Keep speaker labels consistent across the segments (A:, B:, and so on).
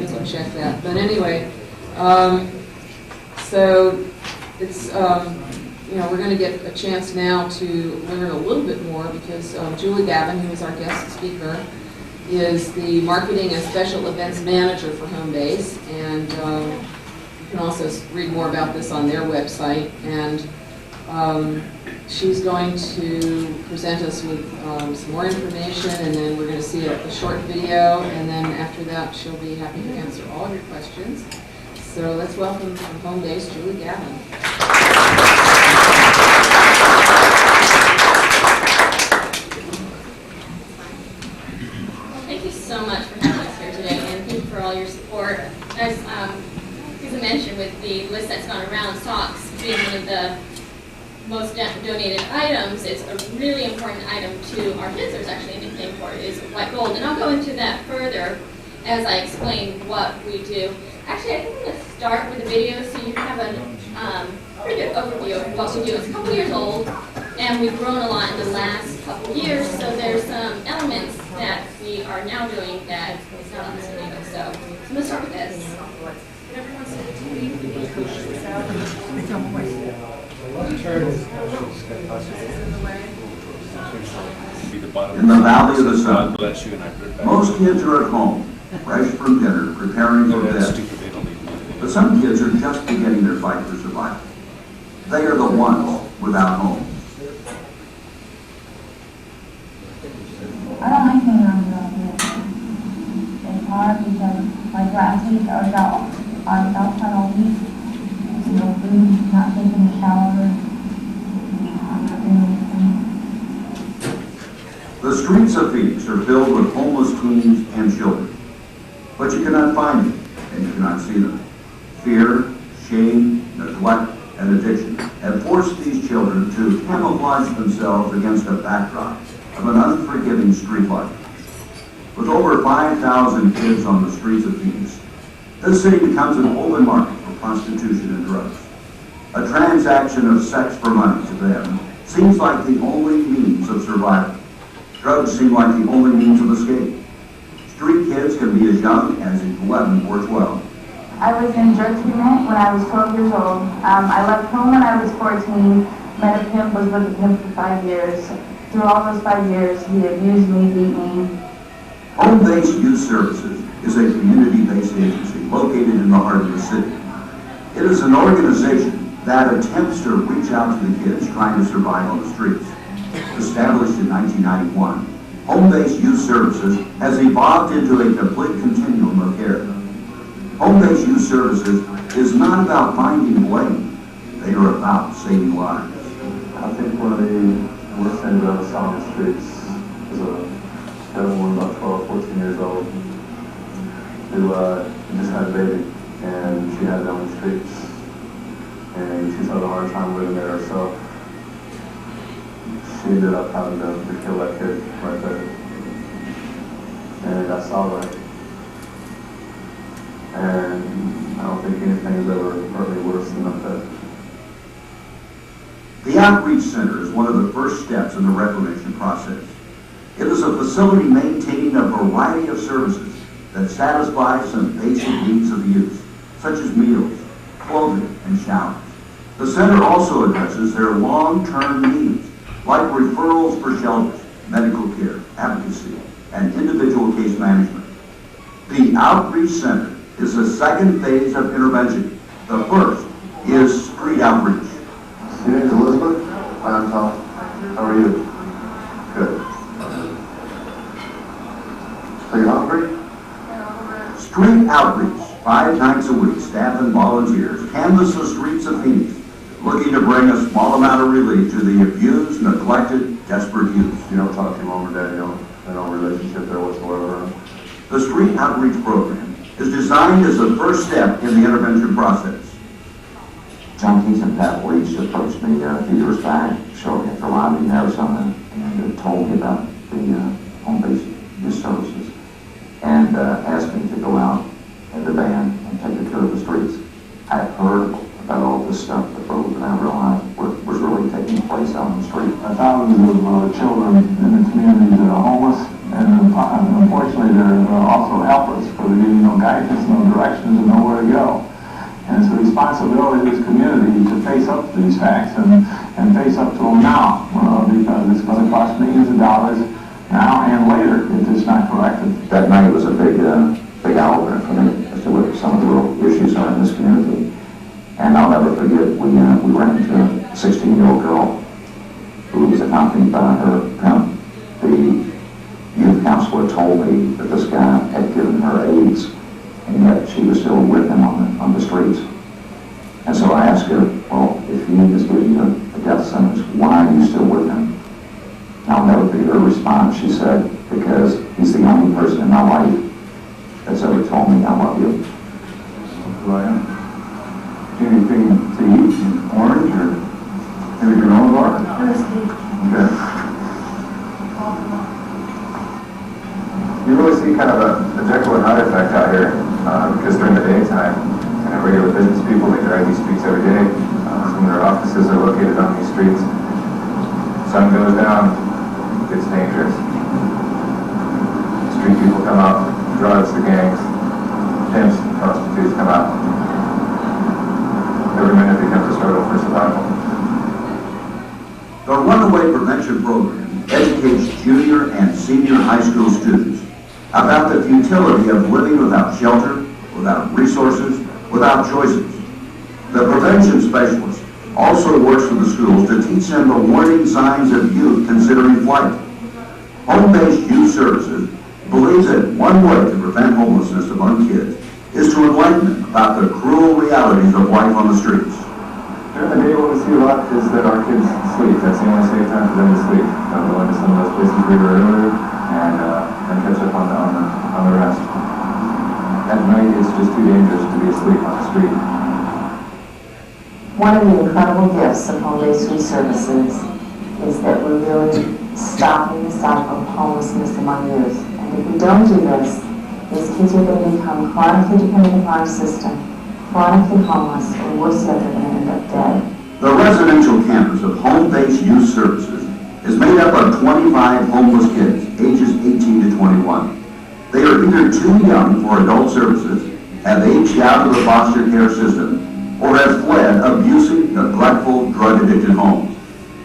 A: you can check that. But anyway, so it's, we're going to get a chance now to learn a little bit more because Julie Gavin, who is our guest speaker, is the Marketing and Special Events Manager for Homebase, and you can also read more about this on their website. And she's going to present us with some more information, and then we're going to see a short video, and then after that she'll be happy to answer all of your questions. So let's welcome from Homebase, Julie Gavin.
B: Thank you so much for having us here today, and thank you for all your support. As Susan mentioned, with the list that's gone around, socks being one of the most donated items, it's a really important item to our kids. There's actually a nickname for it, is white gold. And I'll go into that further as I explain what we do. Actually, I think I'm going to start with a video so you have a pretty good overview of what we do. It's a couple years old, and we've grown a lot in the last couple years, so there's some elements that we are now doing that is not on this video. So I'm going to start with this. Everyone's
C: In the valley of the sun, most kids are at home, fresh from dinner, preparing for bed. But some kids are just beginning their fight for survival. They are the ones without homes.
D: I don't like being around here. It's hard because my classes are out all week. No food, not taking a shower.
C: The streets of Phoenix are filled with homeless teens and children. But you cannot find them, and you cannot see them. Fear, shame, neglect, and addiction have forced these children to camouflage themselves against a backdrop of an unforgiving street life. With over 5,000 kids on the streets of Phoenix, this city becomes an open market for prostitution and drugs. A transaction of sex for money to them seems like the only means of survival. Drugs seem like the only means of escape. Street kids can be as young as 11 or 12.
D: I was in drug treatment when I was 12 years old. I left home when I was 14, met a pimp, was with a pimp for 5 years. Through all those 5 years, he abused me, beat me.
C: Homebase Youth Services is a community-based agency located in the heart of the city. It is an organization that attempts to reach out to the kids trying to survive on the streets. Established in 1991, Homebase Youth Services has evolved into a complete continuum of care. Homebase Youth Services is not about finding blame. They are about saving lives.
E: I think one of the worst things I ever saw on the streets was a young woman about 12, 14 years old who just had a baby, and she had it on the streets, and she's had a hard time living there herself. She ended up having to kill that kid right there. And I saw that. And I don't think anything has ever hurt me worse than that.
C: The Outreach Center is one of the first steps in the reclamation process. It is a facility maintaining a variety of services that satisfy some basic needs of the youth, such as meals, clothing, and showers. The center also addresses their long-term needs, like referrals for shelters, medical care, advocacy, and individual case management. The Outreach Center is the second phase of intervention. The first is street outreach.
E: Your name is Elizabeth? Hi, I'm Tom. How are you? Good. So you're hungry?
C: Street outreach, 5 nights a week, staff and volunteers canvass the streets of Phoenix, looking to bring a small amount of relief to the abused, neglected, desperate youth.
E: You don't talk to your mom or dad, no relationship there whatsoever.
C: The street outreach program is designed as the first step in the intervention process.
F: Junkies and Pat Leach approached me a few years back, shortly after arriving in Arizona, and told me about the Homebase Youth Services, and asked me to go out in the van and take care of the streets. I had heard about all this stuff that broke, and I realized what was really taking place out on the street.
E: Thousands of children in the community that are homeless, and unfortunately they're also helpless for the no guidance, no directions, and nowhere to go. And it's the responsibility of this community to face up to these facts and face up to them now, because it's going to cost millions of dollars now and later if it's not corrected.
F: That night was a big eye-opener for me as to what some of the real issues are in this community. And I'll never forget, we ran into a 16-year-old girl who was accompanied by her pimp. The youth counselor told me that this guy had given her AIDS, and yet she was still with him on the streets. And so I asked her, well, if he has given you a death sentence, why are you still with him? And I'll never forget her response. She said, because he's the only person in my life that's ever told me I love you.
C: Anything to eat? Orange or maybe granola bar? Okay. You really see kind of a Jekyll and Hyde effect out here, because during the daytime, regular business people, they drive these streets every day. Some of their offices are located on these streets. Sun goes down, it gets dangerous. Street people come out, drugs, the gangs, pimps, prostitutes come out. Every minute becomes a struggle for survival. The Runaway Prevention Program educates junior and senior high school students about the futility of living without shelter, without resources, without choices. The prevention specialist also works with the schools to teach them the warning signs of youth considering flight. Home-based youth services believes that one way to prevent homelessness among kids is to enlighten them about the cruel realities of life on the streets.
E: During the day, what we see a lot is that our kids sleep. That's the only safe time for them to sleep. They'll go into some of those places we were earlier and catch up on the rest. At night, it's just too dangerous to be asleep on the street.
G: One of the incredible gifts of home-based youth services is that we're really stopping the cycle of homelessness among youth. And if we don't do this, these kids are going to become chronically dependent upon our system, chronically homeless, or worse yet, they're going to end up dead.
C: The residential campus of home-based youth services is made up of 25 homeless kids, ages 18 to 21. They are either too young for adult services, have aged out of the foster care system, or have fled abusive, neglectful, drug-addicted homes.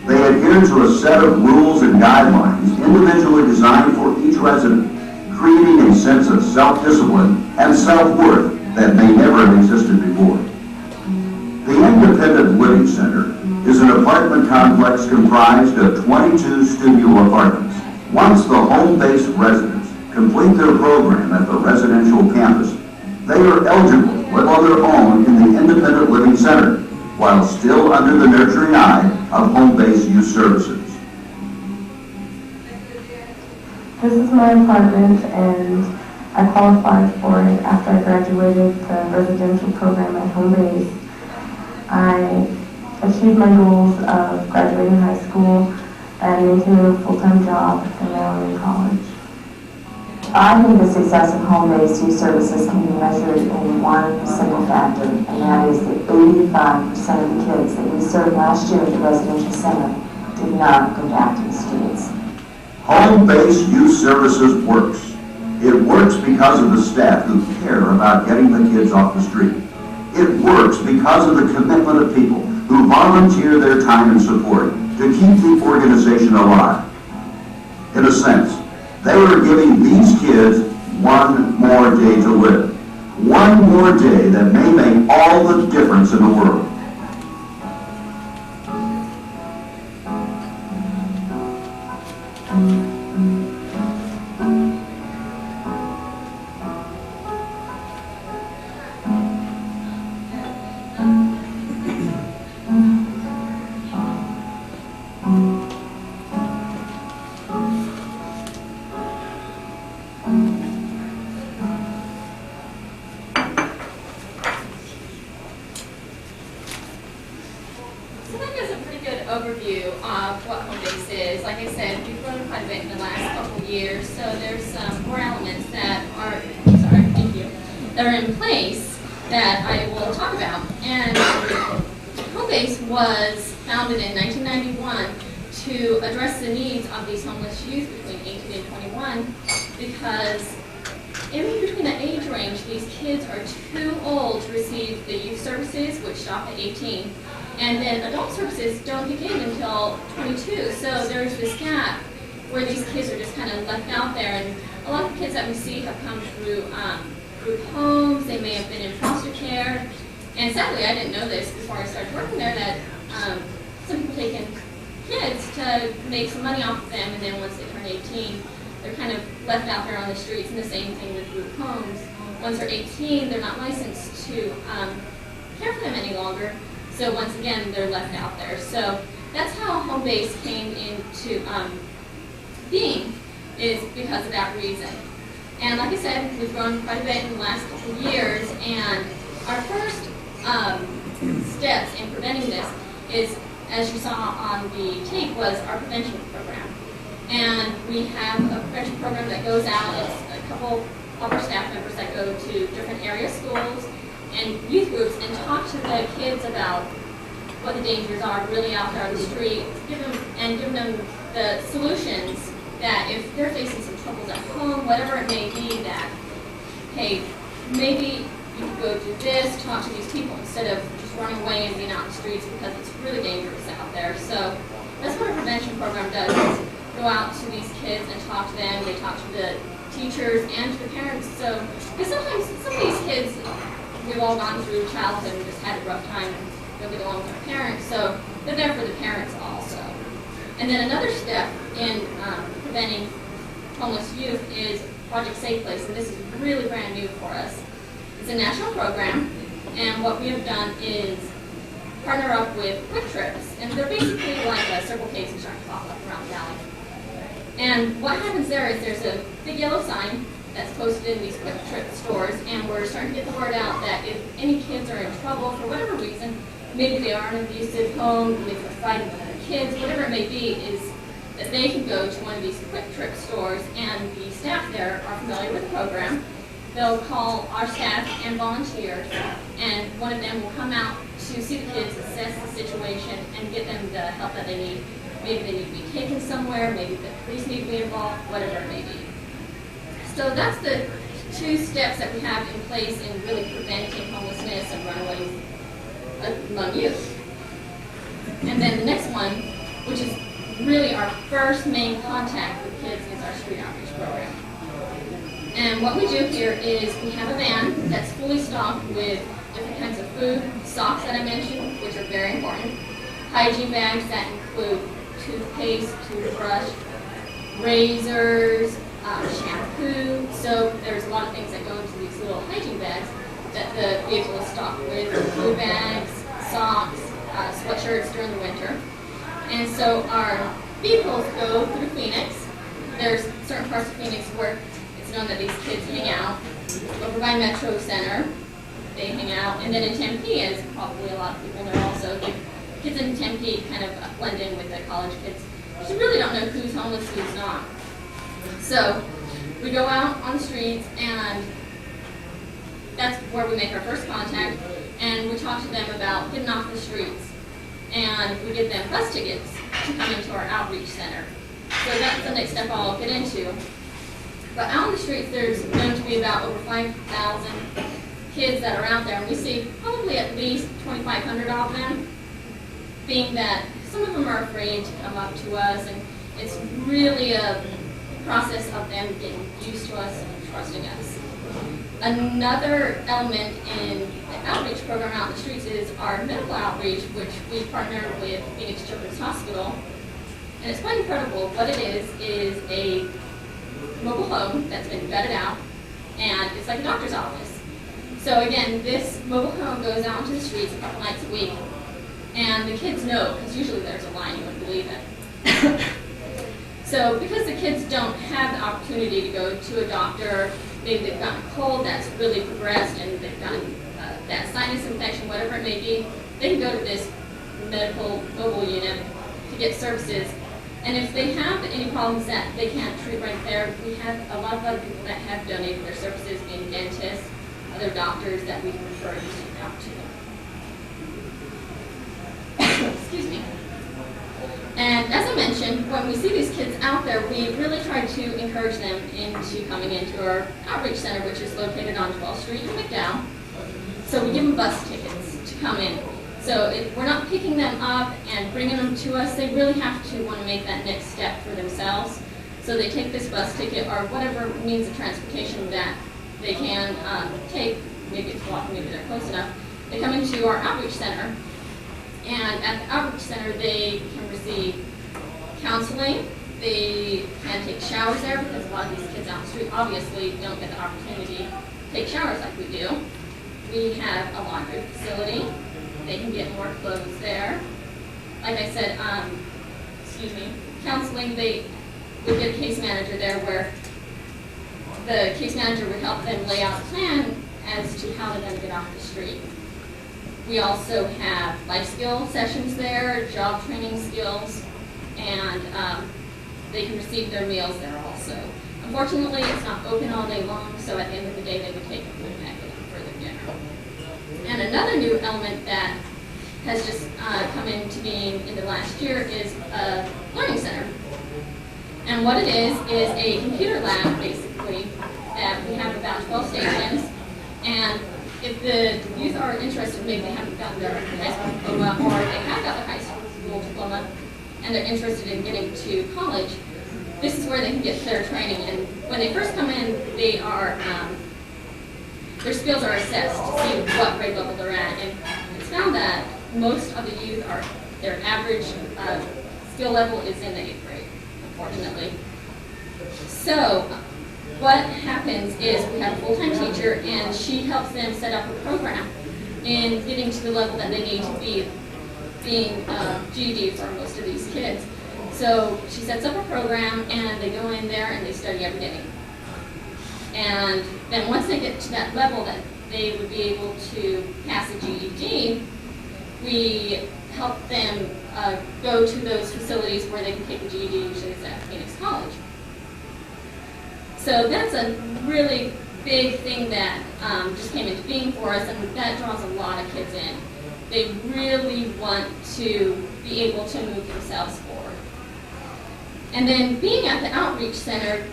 C: They adhere to a set of rules and guidelines individually designed for each resident, creating a sense of self-discipline and self-worth that may never have existed before. The Independent Living Center is an apartment complex comprised of 22 studio apartments. Once the home-based residents complete their program at the residential campus, they are eligible to live on their own in the Independent Living Center, while still under the nurturing eye of home-based youth services.
H: This is my apartment, and I qualified for it after I graduated the residential program at home base. I achieved my goals of graduating high school and maintaining a full-time job, and now I'm in college.
G: I think the success of home-based youth services can be measured in one single factor, and that is that 85% of the kids that we served last year at the residential center did not go back to the streets.
C: Home-based youth services works. It works because of the staff who care about getting the kids off the street. It works because of the commitment of people who volunteer their time and support to keep the organization alive. In a sense, they are giving these kids one more day to live. One more day that may make all the difference in the world.
B: Overview of what home base is. Like I said, we've grown quite a bit in the last couple of years, so there's some more elements that are, that are in place that I will talk about. And home base was founded in 1991 to address the needs of these homeless youth between 18 and 21, because in between that age range, these kids are too old to receive the youth services, which stop at 18. And then adult services don't begin until 22. So there's this gap where these kids are just kind of left out there. And a lot of the kids that we see have come through group homes. They may have been in foster care. And sadly, I didn't know this before I started working there, that some people take in kids to make some money off of them, and then once they turn 18, they're kind of left out there on the streets. And the same thing with group homes. Once they're 18, they're not licensed to care for them any longer. So once again, they're left out there. So that's how home base came into being, is because of that reason. And like I said, we've grown quite a bit in the last couple of years, and our first steps in preventing this is, as you saw on the tape, was our prevention program. And we have a prevention program that goes out. It's a couple of our staff members that go to different area schools and youth groups and talk to the kids about what the dangers are really out there on the street, give them the solutions that if they're facing some troubles at home, whatever it may be, that, hey, maybe you could go do this, talk to these people instead of just running away and being out in the streets, because it's really dangerous out there. So that's what a prevention program does, is go out to these kids and talk to them. They talk to the teachers and to the parents. So, because sometimes some of these kids, we've all gone through childhood and just had a rough time and don't get along with our parents, so they're there for the parents also. And then another step in preventing homeless youth is Project Safe Place, and this is really brand new for us. It's a national program, and what we have done is partner up with Quick Trips, and they're basically like a Circle K's and starting to pop up around the valley. And what happens there is there's a big yellow sign that's posted in these Quick Trip stores, and we're starting to get the word out that if any kids are in trouble for whatever reason, maybe they are in an abusive home, maybe they're fighting with other kids, whatever it may be, is that they can go to one of these Quick Trip stores, and the staff there are familiar with the program. They'll call our staff and volunteers, and one of them will come out to see the kids, assess the situation, and get them the help that they need. Maybe they need to be taken somewhere, maybe the police need to be involved, whatever it may be. So that's the two steps that we have in place in really preventing homelessness and runaways among youth. And then the next one, which is really our first main contact with kids, is our street outreach program. And what we do here is we have a van that's fully stocked with different kinds of food, socks that I mentioned, which are very important, hygiene bags that include toothpaste, toothbrush, razors, shampoo. So there's a lot of things that go into these little hygiene bags that the vehicle is stocked with, food bags, socks, sweatshirts during the winter. And so our vehicles go through Phoenix. There's certain parts of Phoenix where it's known that these kids hang out. Over by Metro Center, they hang out. And then in Tempe, as probably a lot of people know also, the kids in Tempe kind of blend in with the college kids. You really don't know who's homeless, who's not. So we go out on the streets, and that's where we make our first contact, and we talk to them about getting off the streets. And we give them bus tickets to come into our outreach center. So that's the next step I'll get into. But out on the streets, there's known to be about over 5,000 kids that are out there, and we see probably at least 2,500 of them, being that some of them are afraid to come up to us, and it's really a process of them getting used to us and trusting us. Another element in the outreach program out in the streets is our medical outreach, which we partner with Phoenix Children's Hospital. And it's quite incredible. What it is a mobile home that's been vetted out, and it's like a doctor's office. So again, this mobile home goes out into the streets a couple nights a week, and the kids know, because usually there's a line, you wouldn't believe it. So because the kids don't have the opportunity to go to a doctor, maybe they've gotten a cold that's really progressed and they've gotten that sinus infection, whatever it may be, they can go to this medical mobile unit to get services. And if they have any problems that they can't treat right there, we have a lot of other people that have donated their services, being dentists, other doctors that we can refer you out to. Excuse me. And as I mentioned, when we see these kids out there, we really try to encourage them into coming into our outreach center, which is located on 12th Street in McDowell. So we give them bus tickets to come in. So we're not picking them up and bringing them to us. They really have to want to make that next step for themselves. So they take this bus ticket or whatever means of transportation that they can take. Maybe it's walking, maybe they're close enough. They come into our outreach center. And at the outreach center, they can receive counseling. They can take showers there because a lot of these kids out on the street obviously don't get the opportunity to take showers like we do. We have a laundry facility. They can get more clothes there. Like I said, counseling, they would get a case manager there where the case manager would help them lay out a plan as to how they're going to get off the street. We also have life skill sessions there, job training skills, and they can receive their meals there also. Unfortunately, it's not open all day long, so at the end of the day, they would take a food packet for their dinner. And another new element that has just come into being in the last year is a learning center. And what it is a computer lab, basically, that we have about 12 stations. And if the youth are interested, maybe they haven't gotten their high school diploma, or they have got their high school diploma, and they're interested in getting to college, this is where they can get their training. And when they first come in, they are their skills are assessed to see what grade level they're at. And it's found that most of the youth their average skill level is in the 8th grade, unfortunately. So what happens is we have a full-time teacher, and she helps them set up a program in getting to the level that they need to be, being GED for most of these kids. So she sets up a program, and they go in there and they study every day. And then once they get to that level that they would be able to pass a GED, we help them go to those facilities where they can take the GED, usually it's at Phoenix College. So that's a really big thing that just came into being for us, and that draws a lot of kids in. They really want to be able to move themselves forward. And then being at the outreach center,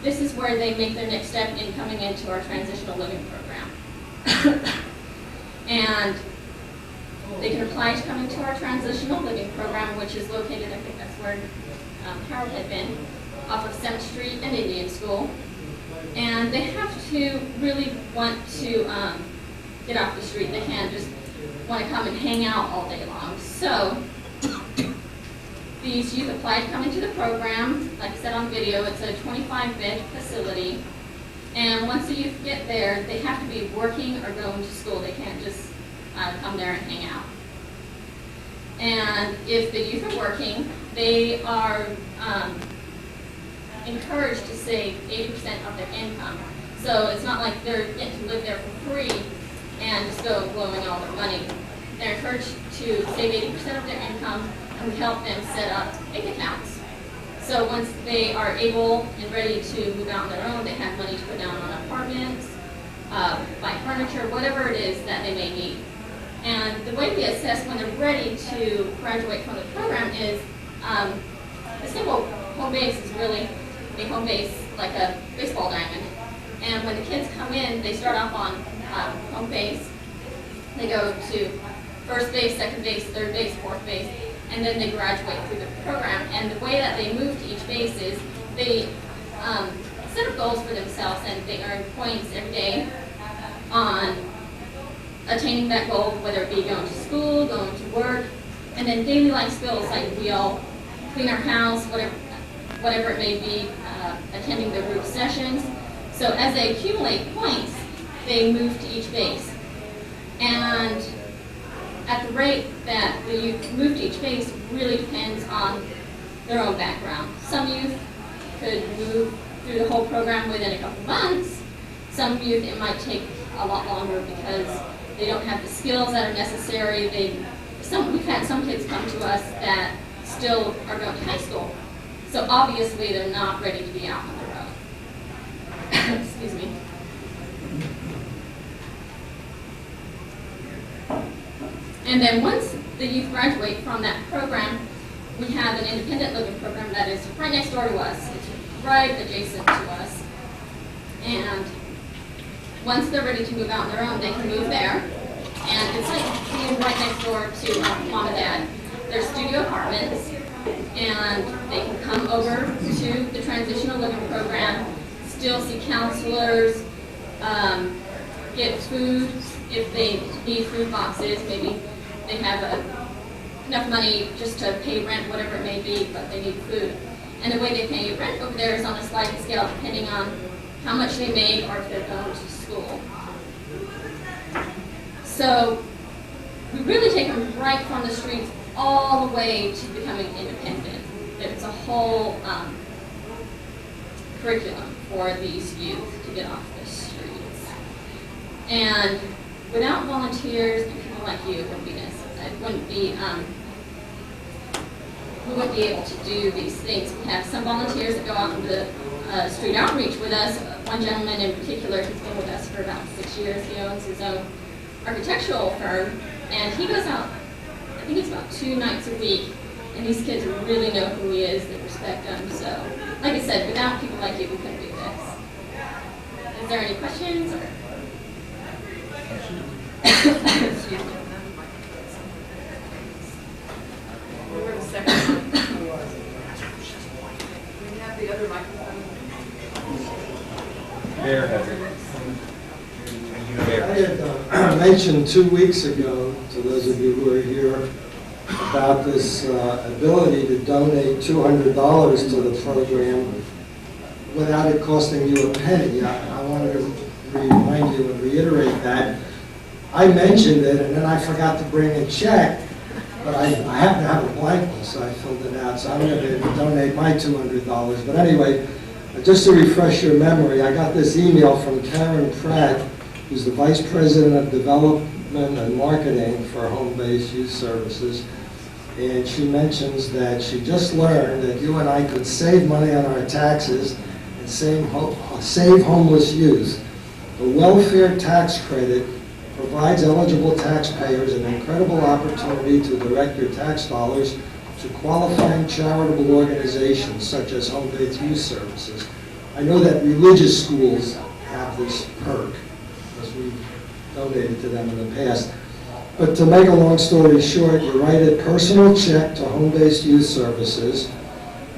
B: this is where they make their next step in coming into our transitional living program. And they can apply to come into our transitional living program, which is located, I think that's where Harold had been, off of 7th Street and Indian School. And they have to really want to get off the street. They can't just want to come and hang out all day long. So these youth apply to come into the program. Like I said on video, it's a 25-bed facility. And once the youth get there, they have to be working or going to school. They can't just come there and hang out. And if the youth are working, they are encouraged to save 80% of their income. So it's not like they're getting to live there for free and just go blowing all their money. They're encouraged to save 80% of their income, and we help them set up bank accounts. So once they are able and ready to move out on their own, they have money to put down on apartments, buy furniture, whatever it is that they may need. And the way we assess when they're ready to graduate from the program is the simple home base is really a home base like a baseball diamond. And when the kids come in, they start off on home base. They go to first base, second base, third base, fourth base, and then they graduate through the program. And the way that they move to each base is they set up goals for themselves, and they earn points every day on attaining that goal, whether it be going to school, going to work, and then daily life skills like we all clean our house, whatever it may be, attending the group sessions. So as they accumulate points, they move to each base. And at the rate that the youth move to each base really depends on their own background. Some youth could move through the whole program within a couple months. Some youth, it might take a lot longer because they don't have the skills that are necessary. We've had some kids come to us that still are going to high school. So obviously they're not ready to be out on their own. Excuse me. And then once the youth graduate from that program, we have an independent living program that is right next door to us. It's right adjacent to us. And once they're ready to move out on their own, they can move there. And it's like being right next door to mom and dad. They're studio apartments, and they can come over to the transitional living program, still see counselors, get food if they need food boxes. Maybe they have enough money just to pay rent, whatever it may be, but they need food. And the way they pay rent over there is on a sliding scale depending on how much they make or if they're going to school. So we really take them right from the streets all the way to becoming independent. It's a whole curriculum for these youth to get off the streets. And without volunteers and people like you, it wouldn't be necessary. It wouldn't be, we wouldn't be able to do these things. We have some volunteers that go out into the street outreach with us. One gentleman in particular, he's been with us for about 6 years. He owns his own architectural firm, and he goes out, I think it's about 2 nights a week, and these kids really know who he is, they respect him. So, like I said, without people like you, we couldn't do this. Is there any questions? Or? Excuse me.
A: We're in a second. We have the other microphone.
I: Mayor has it.
J: I had mentioned 2 weeks ago, to those of you who are here, about this ability to donate $200 to the program without it costing you a penny. I wanted to remind you and reiterate that. I mentioned it, and then I forgot to bring a check, but I happen to have a blank one, so I filled it out. So I'm going to donate my $200. But anyway, just to refresh your memory, I got this email from Karen Pratt, who's the Vice President of Development and Marketing for Home-Based Youth Services. And she mentions that she just learned that you and I could save money on our taxes and save homeless youth. The welfare tax credit provides eligible taxpayers an incredible opportunity to direct your tax dollars to qualifying charitable organizations such as Home-Based Youth Services. I know that religious schools have this perk because we've donated to them in the past. But to make a long story short, you write a personal check to Home-Based Youth Services.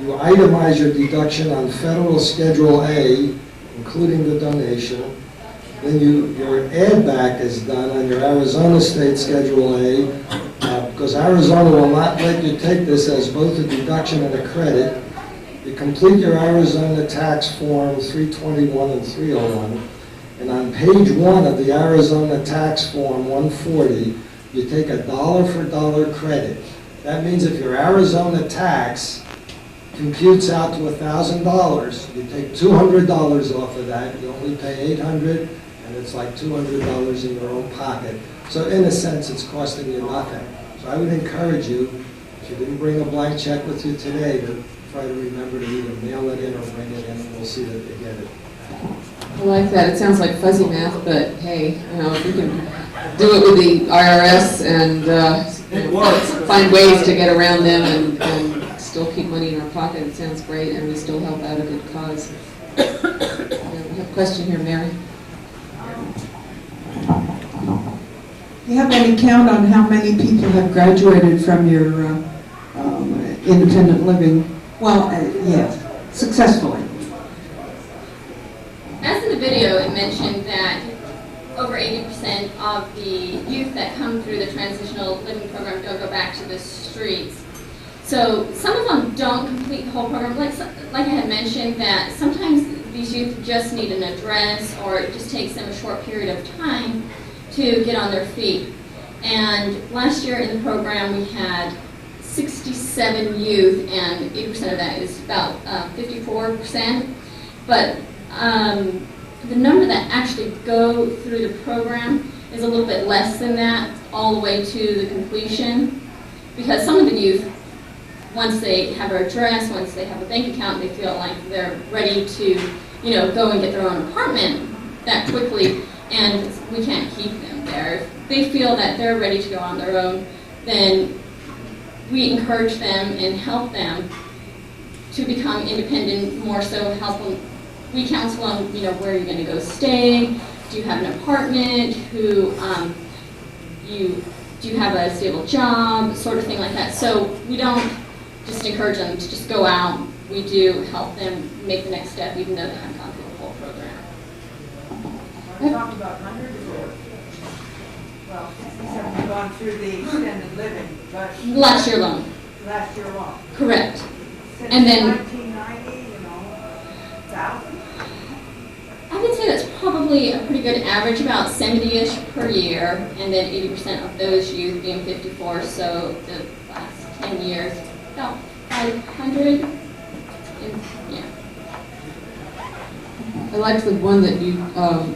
J: You itemize your deduction on federal Schedule A, including the donation. Then your add back is done on your Arizona State Schedule A, because Arizona will not let you take this as both a deduction and a credit. You complete your Arizona tax form 321 and 301, and on page 1 of the Arizona tax form 140, you take a dollar for dollar credit. That means if your Arizona tax computes out to $1,000, you take $200 off of that, you only pay $800, and it's like $200 in your own pocket. So in a sense, it's costing you nothing. So I would encourage you, if you didn't bring a blank check with you today, to try to remember to either mail it in or bring it in, and we'll see that they get it.
A: I like that. It sounds like fuzzy math, but hey, if we can do it with the IRS and find ways to get around them and still keep money in our pocket, it sounds great, and we still help out a good cause. We have a question here, Mary.
K: Do you have any count on how many people have graduated from your independent living? Well, yes, successfully.
B: As in the video, it mentioned that over 80% of the youth that come through the transitional living program don't go back to the streets. So some of them don't complete the whole program. Like I had mentioned, that sometimes these youth just need an address, or it just takes them a short period of time to get on their feet. And last year in the program, we had 67 youth, and 80% of that is about 54%. But the number that actually go through the program is a little bit less than that, all the way to the completion. Because some of the youth, once they have an address, once they have a bank account, they feel like they're ready to, go and get their own apartment that quickly, and we can't keep them there. If they feel that they're ready to go on their own, then we encourage them and help them to become independent, more so help them. We counsel them, you know, where you're going to go stay. Do you have an apartment? Do you have a stable job? Sort of thing like that. So we don't just encourage them to just go out. We do help them make the next step, even though they haven't gone through the whole program.
I: Are you talking about hundreds or, well, except you've gone through the extended living, but
B: Last year alone.
I: last year long?
B: Correct.
I: Since
B: And then
I: 1990, you know, 1,000?
B: I would say that's probably a pretty good average, about 70-ish per year, and then 80% of those youth being 54, so the last 10 years, about 500. Yeah.
A: I liked the one that you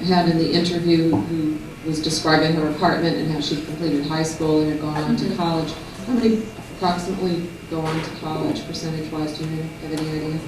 A: had in the interview who was describing her apartment and how she completed high school and had gone on to college. How many approximately go on to college, percentage-wise? Do you have any idea?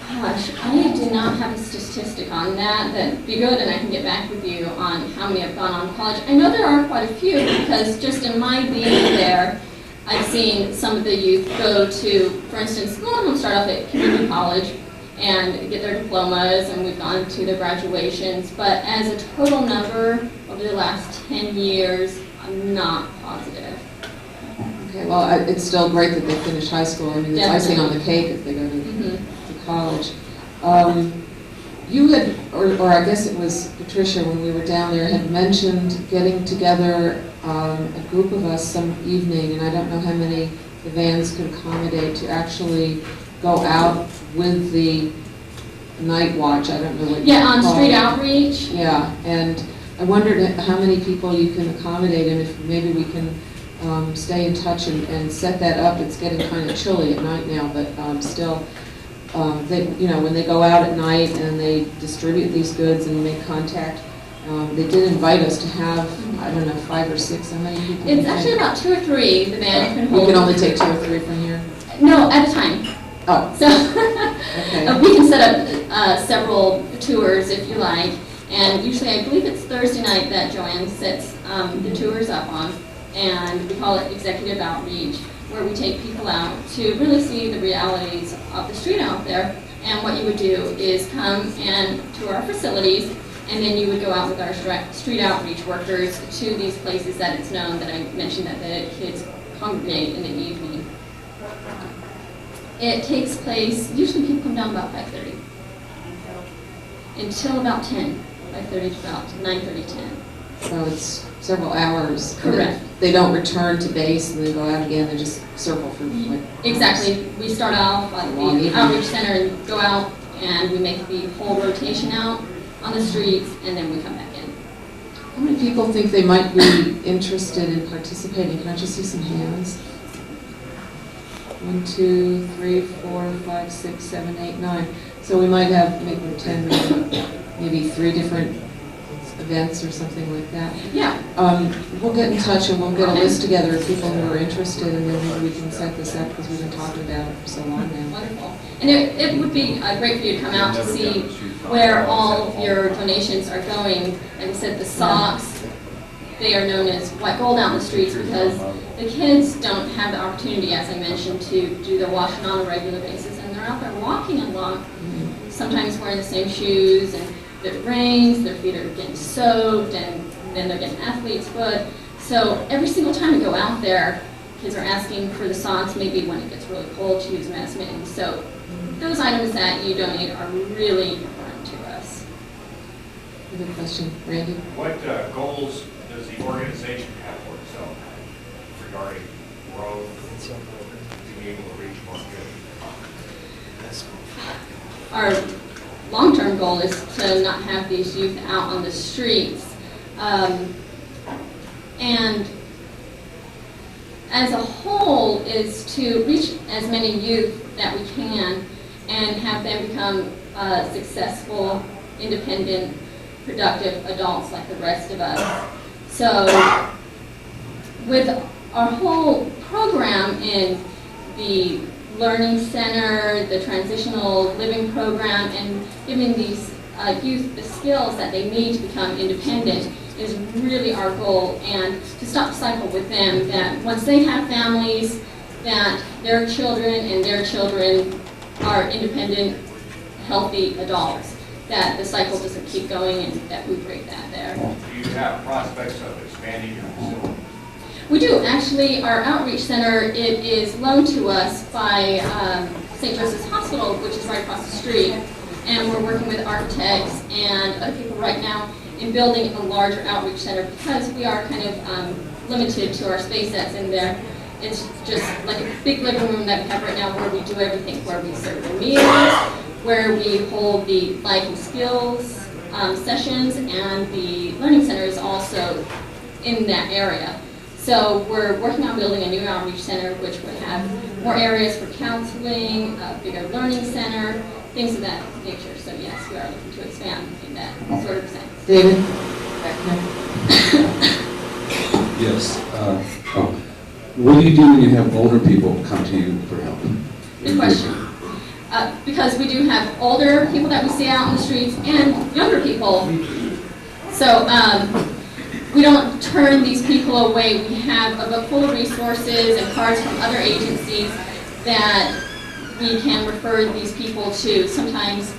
B: Gosh, I do not have a statistic on that. That'd be good, and I can get back with you on how many have gone on to college. I know there are quite a few, because just in my being there, I've seen some of the youth go to, for instance, a lot of them start off at community college and get their diplomas, and we've gone to their graduations. But as a total number over the last 10 years, I'm not positive.
A: Okay, well, it's still great that they finish high school. I mean, it's icing on the cake if they go to college. You had, or I guess it was Patricia when we were down there, had mentioned getting together a group of us some evening, and I don't know how many the vans could accommodate, to actually go out with the night watch. I don't know what you
B: on
A: call
B: street
A: it.
B: outreach.
A: Yeah, and I wondered how many people you can accommodate, and if maybe we can stay in touch and set that up. It's getting kind of chilly at night now, but still. They, you know, when they go out at night and they distribute these goods and make contact, they did invite us to have, I don't know, 5 or 6, how many people?
B: It's actually about 2 or 3 the van can hold.
A: You can only take 2 or 3 from here?
B: No, at a time.
A: Oh.
B: So
A: okay.
B: we can set up several tours if you like, and usually I believe it's Thursday night that Joanne sets the tours up on, and we call it executive outreach, where we take people out to really see the realities of the street out there. And what you would do is come and to our facilities, and then you would go out with our street outreach workers to these places that it's known that I mentioned that the kids congregate in the evening. It takes place, usually people come down about 5:30 until about 10, 5:30 to about 9:30, 10.
A: So it's several hours.
B: Correct.
A: They don't return to base and then go out again, they just circle for like
B: Exactly. We start off at the outreach center and go out, and we make the whole rotation out on the streets, and then we come back in.
A: How many people think they might be interested in participating? Can I just see some hands? 1, 2, 3, 4, 5, 6, 7, 8, 9. So we might have maybe 10, maybe 3 different events or something like that.
B: Yeah.
A: We'll get in touch and we'll get a list together of people who are interested, and then maybe we can set this up because we've been talking about it for so long now.
B: Wonderful. And it would be great for you to come out to see where all of your donations are going. Like I said, the socks, they are known as white gold out in the streets because the kids don't have the opportunity, as I mentioned, to do their washing on a regular basis, and they're out there walking a lot, sometimes wearing the same shoes, and if it rains, their feet are getting soaked, and then they're getting athlete's foot. So every single time we go out there, kids are asking for the socks, maybe when it gets really cold to use mass mittens. So those items that you donate are really important to us.
A: Good question. Randy?
L: What goals does the organization have for itself regarding growth, to be able to reach more kids?
B: Our long-term goal is to not have these youth out on the streets. And as a whole is to reach as many youth that we can and have them become successful, independent, productive adults like the rest of us. So with our whole program in the Learning Center, the Transitional Living Program, and giving these youth the skills that they need to become independent is really our goal, and to stop the cycle with them that once they have families, that their children and their children are independent, healthy adults, that the cycle doesn't keep going and that we break that there.
L: Do you have prospects of expanding your facility?
B: We do. Actually, our outreach center, it is loaned to us by St. Joseph's Hospital, which is right across the street. And we're working with architects and other people right now in building a larger outreach center because we are kind of limited to our space that's in there. It's just like a big living room that we have right now where we do everything, where we serve the meals, where we hold the life and skills sessions, and the learning center is also in that area. So we're working on building a new outreach center which would have more areas for counseling, a bigger learning center, things of that nature. So yes, we are looking to expand in that sort of sense.
A: David? Back there.
M: Yes. What do you do when you have older people come to you for help?
B: Good question. Because we do have older people that we see out in the streets and younger people. So we don't turn these people away. We have a book full of resources and cards from other agencies that we can refer these people to. Sometimes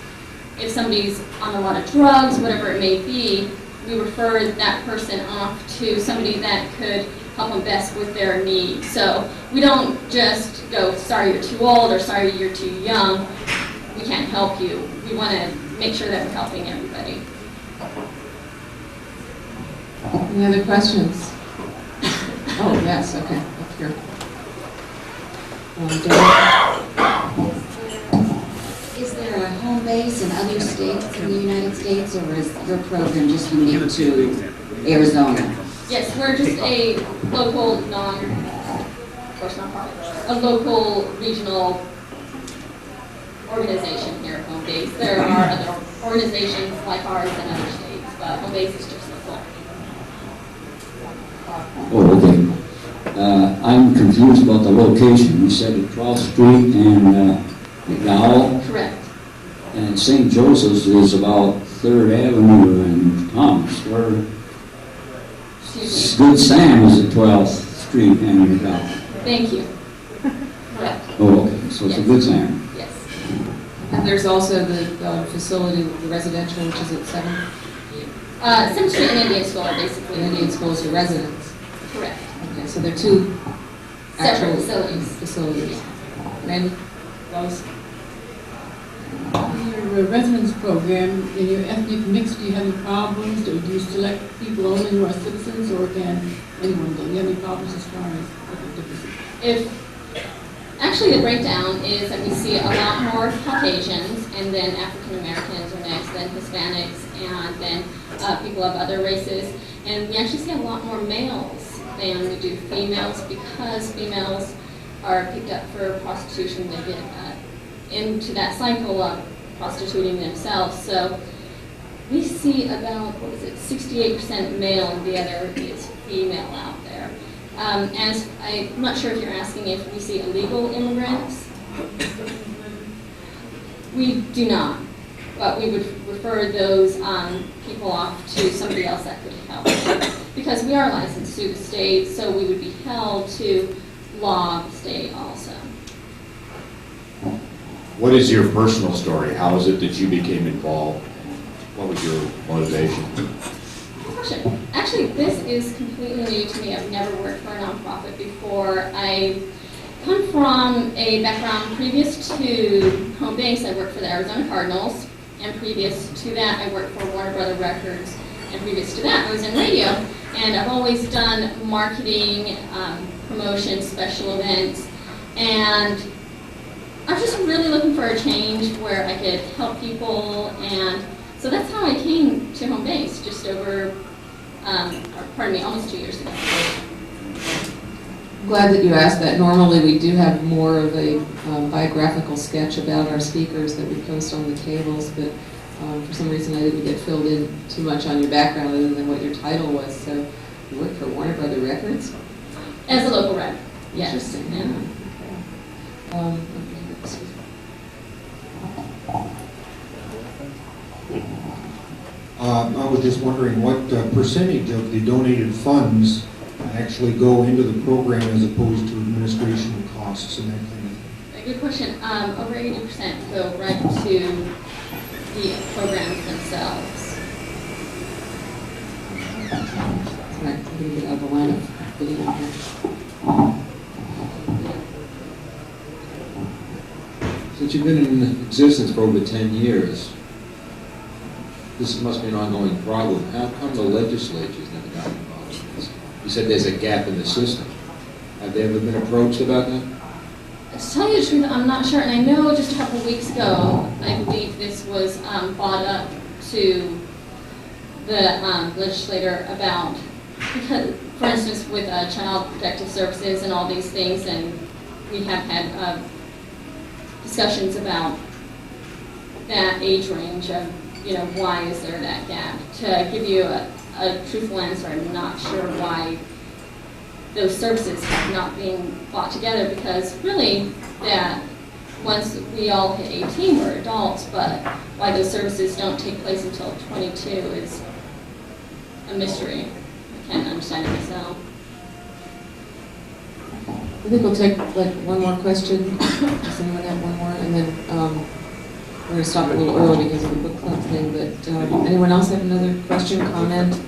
B: if somebody's on a lot of drugs, whatever it may be, we refer that person off to somebody that could help them best with their needs. So we don't just go, sorry you're too old or sorry you're too young, we can't help you. We want to make sure that we're helping everybody.
A: Any other questions? Oh, yes, okay, up here.
N: Is there a home base in other states in the United States, or is your program just unique to Arizona?
B: Yes, we're just a local of course not profit, a local regional organization here at Home Base. There are other organizations like ours in other states, but Home Base is just local.
O: Oh, okay. I'm confused about the location. You said at 12th Street and McDowell?
B: Correct.
O: And St. Joseph's is about 3rd Avenue and Thomas. Where Good Sam is at 12th Street and McDowell.
B: Thank you. Correct.
O: Oh, okay. So it's a Good Sam.
B: Yes.
A: And there's also the facility, the residential, which is at 7th?
B: 7th Street and Indian School are basically.
A: The Indian School is your residence.
B: Correct.
A: Okay, so they're two
B: Separate
A: actual facilities. Randy? Rose?
P: In your residence program, in your ethnic mix, do you have any problems? Or do you select people only who are citizens, or can anyone go? Do you have any problems as far as ethnic differences?
B: Actually, the breakdown is that we see a lot more Caucasians, and then African Americans are next, then Hispanics, and then people of other races. And we actually see a lot more males than we do females, because females are picked up for prostitution. They get into that cycle of prostituting themselves. So we see about, 68% male, and the other is female out there. As I'm not sure if you're asking if we see illegal immigrants. We do not, but we would refer those people off to somebody else that could help. Because we are licensed through the state, so we would be held to law of the state also.
Q: What is your personal story? How is it that you became involved? What was your motivation?
B: Actually, this is completely new to me. I've never worked for a nonprofit before. I come from a background previous to Home Base. I worked for the Arizona Cardinals, and previous to that, I worked for Warner Brother Records, and previous to that, I was in radio. And I've always done marketing, promotion, special events, and I was just really looking for a change where I could help people, and so that's how I came to Home Base just over, almost 2 years ago.
A: I'm glad that you asked that. Normally we do have more of a biographical sketch about our speakers that we post on the tables, but for some reason I didn't get filled in too much on your background other than what your title was. So you work for Warner Brother Records?
B: As a local rep, yes.
A: Interesting.
B: Yeah.
R: I was just wondering what percentage of the donated funds actually go into the program as opposed to administration costs? costs and that kind of thing?
B: A good question. Over 80% go right to the programs themselves.
A: Right, a little bit out of the line of video here.
M: Since you've been in existence for over 10 years, this must be an ongoing problem. How come the legislature's never gotten involved in this? You said there's a gap in the system. Have they ever been approached about that?
B: To tell you the truth, I'm not sure, and I know just a couple of weeks ago, I believe this was brought up to the legislator about, because, for instance, with Child Protective Services and all these things, and we have had discussions about that age range of, why is there that gap? To give you a truthful answer, I'm not sure why those services have not been brought together, because really that once we all hit 18, we're adults, but why those services don't take place until 22 is a mystery. I can't understand it myself.
A: I think we'll take like one more question. Does anyone have one more? And then we're going to stop a little early because of the book club thing. But anyone else have another question, comment?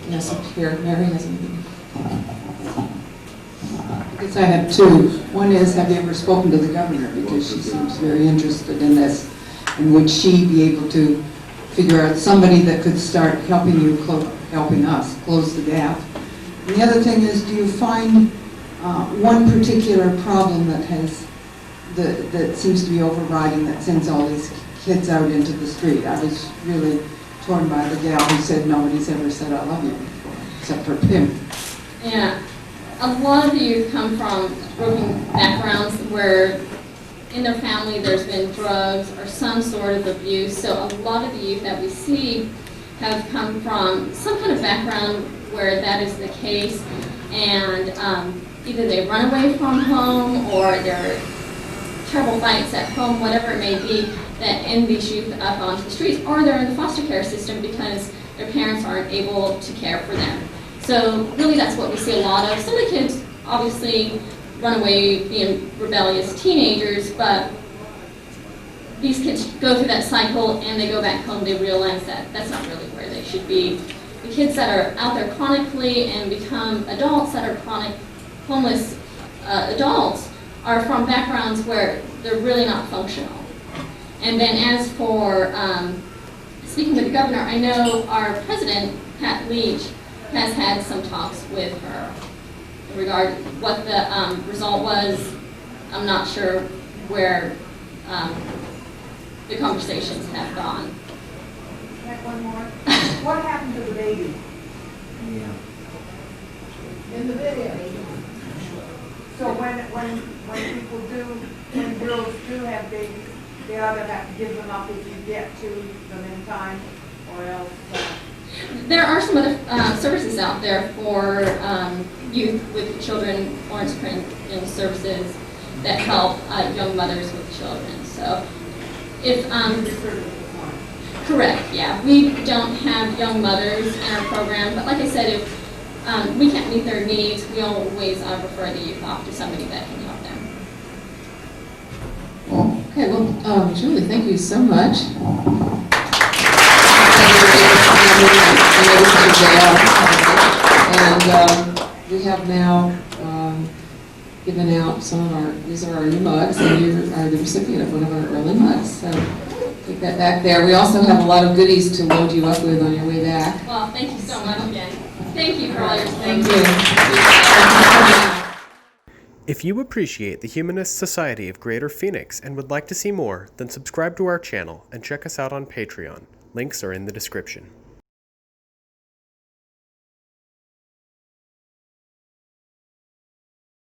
A: Yes, up here. Mary has anything.
K: I guess I have two. One is, have you ever spoken to the governor? Because she seems very interested in this. And would she be able to figure out somebody that could start helping you, helping us close the gap? And the other thing is, do you find one particular problem that seems to be overriding, that sends all these kids out into the street? I was really torn by the gal who said nobody's ever said I love you, except for Pim.
B: Yeah, a lot of the youth come from broken backgrounds where in their family there's been drugs or some sort of abuse. So a lot of the youth that we see have come from some kind of background where that is the case, and either they run away from home or there are terrible fights at home, whatever it may be, that end these youth up onto the streets, or they're in the foster care system because their parents aren't able to care for them. So really that's what we see a lot of. Some of the kids obviously run away being rebellious teenagers, but these kids go through that cycle and they go back home, they realize that that's not really where they should be. The kids that are out there chronically and become adults that are chronic homeless adults are from backgrounds where they're really not functional. And then as for speaking with the governor, I know our president, Pat Leach, has had some talks with her in regard to what the result was. I'm not sure where the conversations have gone.
I: One more. What happened to the baby?
J: Yeah.
I: In the video. So when girls do have babies, they either have to give them up if you get to them in time, or else.
B: There are some other services out there for youth with children, Florence Print services that help young mothers with children. So if correct, yeah, we don't have young mothers in our program, but like I said, if we can't meet their needs, we always refer the youth off to somebody that can help them.
A: Okay, well, Julie, thank you so much. And we have now given out some of our, these are our new mugs, and you are the recipient of one of our early mugs. So take that back there. We also have a lot of goodies to load you up with on your way back.
B: Well, thank you so much again. Thank you for all your support.
A: Thank you.
S: If you appreciate the Humanist Society of Greater Phoenix and would like to see more, then subscribe to our channel and check us out on Patreon. Links are in the description.